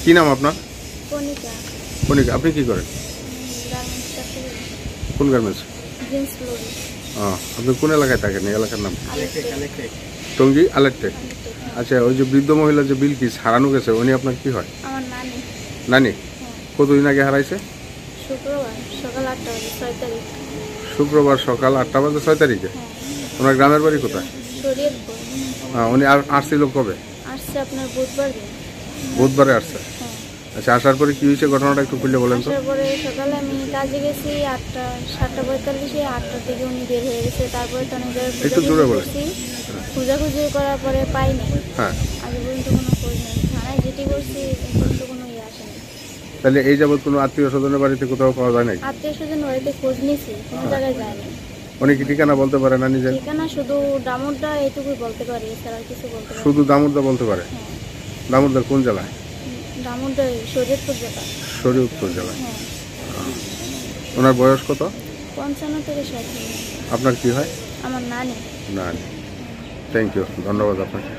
কি নাম আপনার? কণিকা। কণিকা, আপনি কি করেন? কোন গার্মেন্টস? আপনি কোন এলাকায় থাকেন? এই এলাকার নাম? টঙ্গী আলেকটেক। আচ্ছা, ওই যে বৃদ্ধ মহিলা যে বিলকিস হারানো গেছে, উনি আপনার কি হয়? আমার নানি। নানি? কতদিন আগে হারাইছে? শুক্রবার সকাল 8টা বাজে 6 তারিখ। শুক্রবার সকাল 8টা বাজে 6 তারিখে। ওনার গ্রামের বাড়ি কোথায়? শরীয়তপুর। উনি আসছিল কবে? আসছে আপনার বুধবার দিন। বুধবারে আসছে। আচ্ছা, আসার পরে কি হয়েছে ঘটনাটা একটু খুলে বলেন তো। আসার পরে সকালে আমি কাজে গেছি 7:45 8টা থেকে উনি বের হয়ে গেছে। তারপরে তো অনেক জায়গায় একটু জোরে বলেন। খোঁজাখুঁজি করার পরে পাইনি। হ্যাঁ, আজ পর্যন্ত কোনো খোঁজ নেই। থানায় যেটি করছি এই পর্যন্ত কোনো আসেনি। তাহলে এই যাবৎ কোনো আত্মীয় স্বজনের বাড়িতে কোথাও পাওয়া যায় নাকি? আত্মীয় স্বজন বাড়িতে খোঁজ নিয়েছি, কোনো জায়গায় যায়নি। উনি কি ঠিকানা বলতে পারে না নিজের? ঠিকানা শুধু দামোদটা এইটুকুই বলতে পারি, এছাড়া কিছু বলতে পারি। শুধু দামোদর বলতে পারে? দামোদর কোন জেলায়? দামোদর শরীয়তপুর জেলা। শরীয়তপুর জেলায়। হ্যাঁ। ওনার বয়স কত? 55 থেকে 60। আপনার কি হয়? আমার নানি। নানি। থ্যাংক ইউ, ধন্যবাদ আপনাকে।